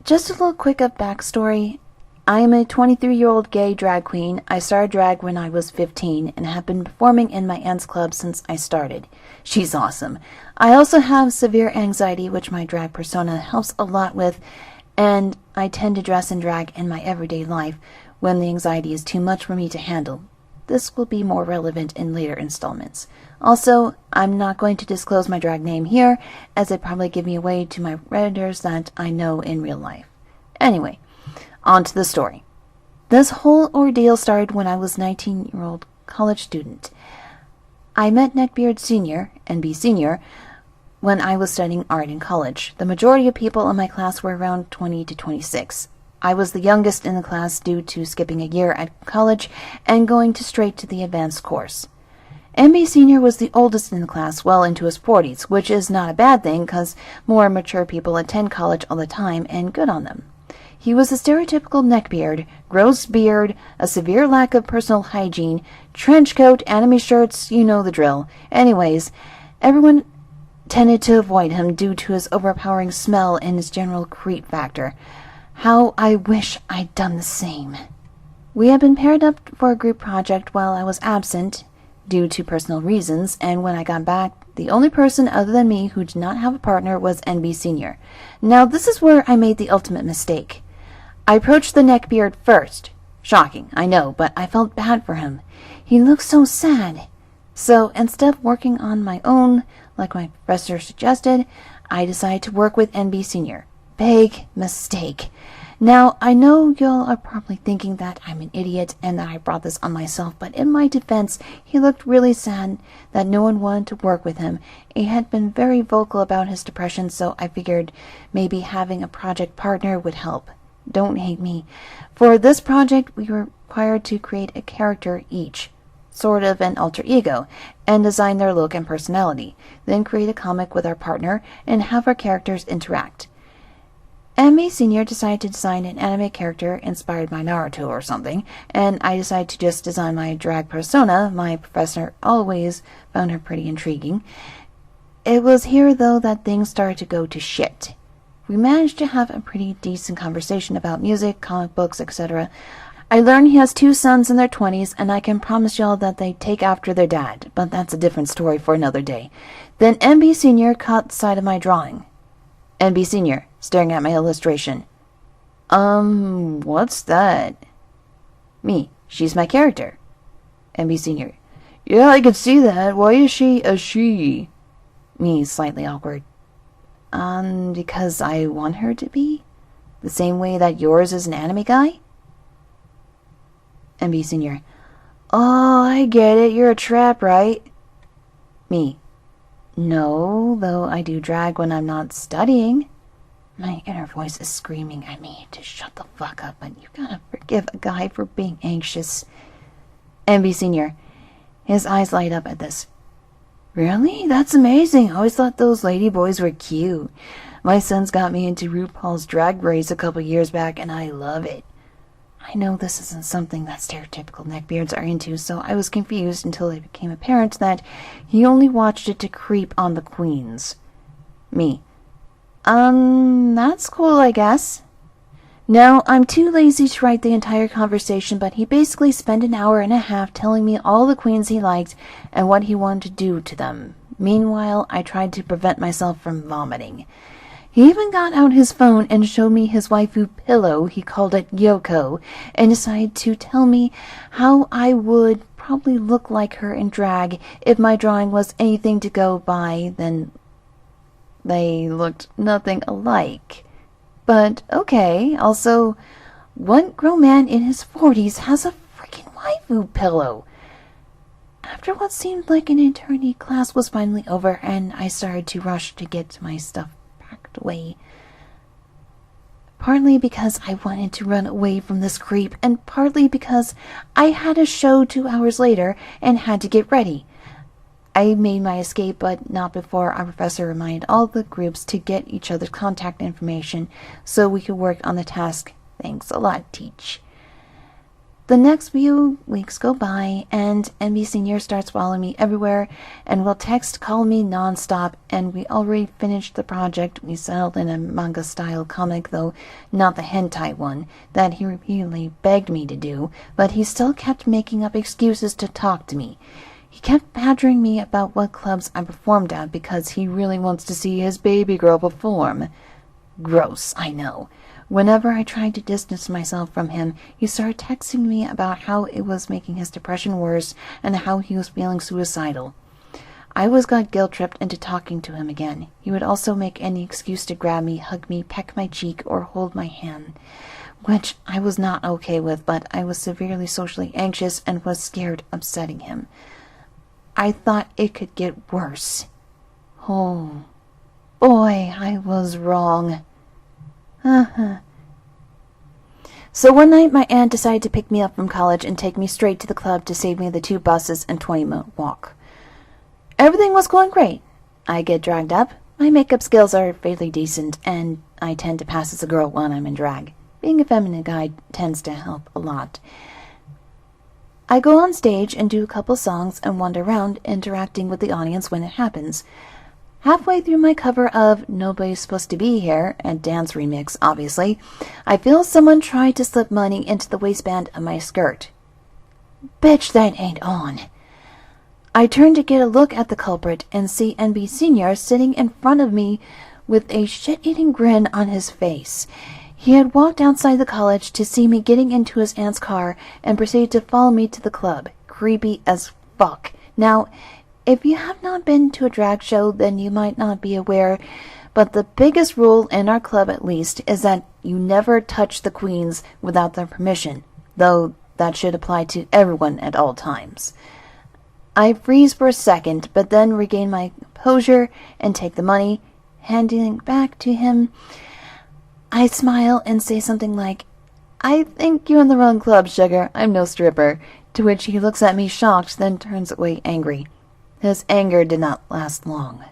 Just a little quick of backstory. I am a 23-year-old gay drag queen. I started drag when I was 15 and have been performing in my aunt's club since I started. She's awesome. I also have severe anxiety, which my drag persona helps a lot with, and I tend to dress in drag in my everyday life when the anxiety is too much for me to handle. This will be more relevant in later installments. Also, I'm not going to disclose my drag name here, as it'd probably give me away to my redditors that I know in real life. Anyway, on to the story. This whole ordeal started when I was a 19-year-old college student. I met Neckbeard Sr., NB Sr., when I was studying art in college. The majority of people in my class were around 20 to 26. I was the youngest in the class due to skipping a year at college and going straight to the advanced course. NB Sr. was the oldest in the class, well into his 40s, which is not a bad thing because more mature people attend college all the time, and good on them. He was a stereotypical neckbeard, gross beard, a severe lack of personal hygiene, trench coat, anime shirts, you know the drill. Anyways, everyone tended to avoid him due to his overpowering smell and his general creep factor. How I wish I'd done the same. We had been paired up for a group project while I was absent due to personal reasons, and when I got back, the only person other than me who did not have a partner was NB Sr. Now this is where I made the ultimate mistake. I approached the neckbeard first. Shocking, I know, but I felt bad for him. He looked so sad. So instead of working on my own, like my professor suggested, I decided to work with NB Sr. Big mistake. Now, I know y'all are probably thinking that I'm an idiot and that I brought this on myself, but in my defense, he looked really sad that no one wanted to work with him. He had been very vocal about his depression, so I figured maybe having a project partner would help. Don't hate me. For this project, we were required to create a character each, sort of an alter ego, and design their look and personality, then create a comic with our partner and have our characters interact. NB Sr. decided to design an anime character inspired by Naruto or something, and I decided to just design my drag persona. My professor always found her pretty intriguing. It was here, though, that things started to go to shit. We managed to have a pretty decent conversation about music, comic books, etc. I learned he has 2 sons in their 20s, and I can promise y'all that they take after their dad, but that's a different story for another day. Then NB Sr. caught sight of my drawing. NB Sr. staring at my illustration. What's that? Me. She's my character. NB Sr. Yeah, I can see that. Why is she a she? Me, slightly awkward. Because I want her to be? The same way that yours is an anime guy? NB Sr. Oh, I get it. You're a trap, right? Me. No, though I do drag when I'm not studying. My inner voice is screaming at me to shut the fuck up, but you gotta forgive a guy for being anxious. NB Sr. His eyes light up at this. Really? That's amazing. I always thought those lady boys were cute. My sons got me into RuPaul's Drag Race a couple years back, and I love it. I know this isn't something that stereotypical neckbeards are into, so I was confused until it became apparent that he only watched it to creep on the queens. Me. That's cool, I guess. No, I'm too lazy to write the entire conversation, but he basically spent an hour and a half telling me all the queens he liked and what he wanted to do to them. Meanwhile, I tried to prevent myself from vomiting. He even got out his phone and showed me his waifu pillow, he called it Yoko, and decided to tell me how I would probably look like her in drag if my drawing was anything to go by. Then they looked nothing alike. But okay, also, what grown man in his 40s has a freaking waifu pillow? After what seemed like an eternity, class was finally over, and I started to rush to get my stuff packed away. Partly because I wanted to run away from this creep, and partly because I had a show 2 hours later and had to get ready. I made my escape, but not before our professor reminded all the groups to get each other's contact information so we could work on the task. Thanks a lot, Teach. The next few weeks go by, and NB Senior starts following me everywhere and will call me nonstop, and we already finished the project. We settled in a manga-style comic, though not the hentai one, that he repeatedly begged me to do, but he still kept making up excuses to talk to me. He kept badgering me about what clubs I performed at because he really wants to see his baby girl perform. Gross, I know. Whenever I tried to distance myself from him, he started texting me about how it was making his depression worse and how he was feeling suicidal. I got guilt-tripped into talking to him again. He would also make any excuse to grab me, hug me, peck my cheek, or hold my hand, which I was not okay with, but I was severely socially anxious and was scared upsetting him. I thought it could get worse. Oh, boy, I was wrong. So one night my aunt decided to pick me up from college and take me straight to the club to save me the 2 buses and 20-minute walk. Everything was going great. I get dragged up. My makeup skills are fairly decent, and I tend to pass as a girl when I'm in drag. Being a feminine guy tends to help a lot. I go on stage and do a couple songs and wander around, interacting with the audience when it happens. Halfway through my cover of Nobody's Supposed to Be Here, a dance remix, obviously, I feel someone tried to slip money into the waistband of my skirt. Bitch, that ain't on. I turn to get a look at the culprit and see NB Senior sitting in front of me with a shit-eating grin on his face. He had walked outside the college to see me getting into his aunt's car and proceeded to follow me to the club. Creepy as fuck. Now, if you have not been to a drag show, then you might not be aware, but the biggest rule in our club, at least, is that you never touch the queens without their permission, though that should apply to everyone at all times. I freeze for a second, but then regain my composure and take the money, handing it back to him. I smile and say something like, "I think you're in the wrong club, sugar. I'm no stripper," to which he looks at me shocked, then turns away angry. His anger did not last long.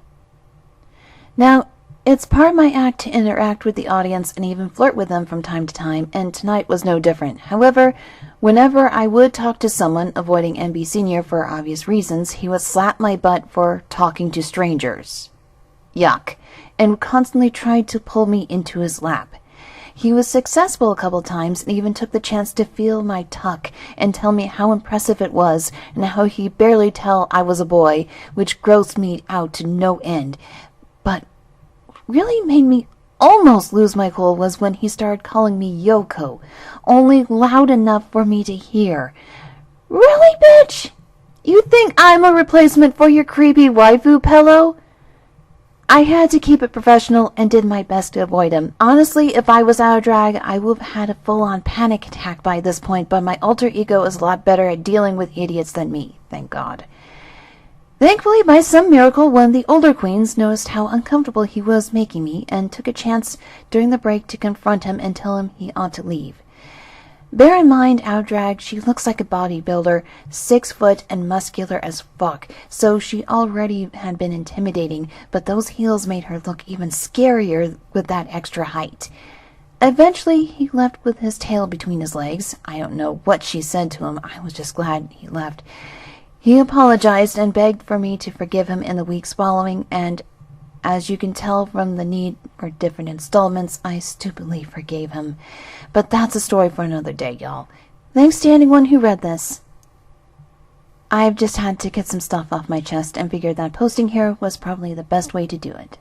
Now, it's part of my act to interact with the audience and even flirt with them from time to time, and tonight was no different. However, whenever I would talk to someone, avoiding NB Senior for obvious reasons, he would slap my butt for talking to strangers. Yuck. And constantly tried to pull me into his lap. He was successful a couple times and even took the chance to feel my tuck and tell me how impressive it was and how he barely tell I was a boy, which grossed me out to no end. But really made me almost lose my cool was when he started calling me Yoko, only loud enough for me to hear. Really, bitch? You think I'm a replacement for your creepy waifu pillow? I had to keep it professional and did my best to avoid him. Honestly, if I was out of drag, I would have had a full-on panic attack by this point, but my alter ego is a lot better at dealing with idiots than me, thank God. Thankfully, by some miracle, one of the older queens noticed how uncomfortable he was making me and took a chance during the break to confront him and tell him he ought to leave. Bear in mind, out of drag, she looks like a bodybuilder, 6 foot and muscular as fuck, so she already had been intimidating, but those heels made her look even scarier with that extra height. Eventually, he left with his tail between his legs. I don't know what she said to him. I was just glad he left. He apologized and begged for me to forgive him in the weeks following, and as you can tell from the need for different installments, I stupidly forgave him. But that's a story for another day, y'all. Thanks to anyone who read this. I've just had to get some stuff off my chest and figured that posting here was probably the best way to do it.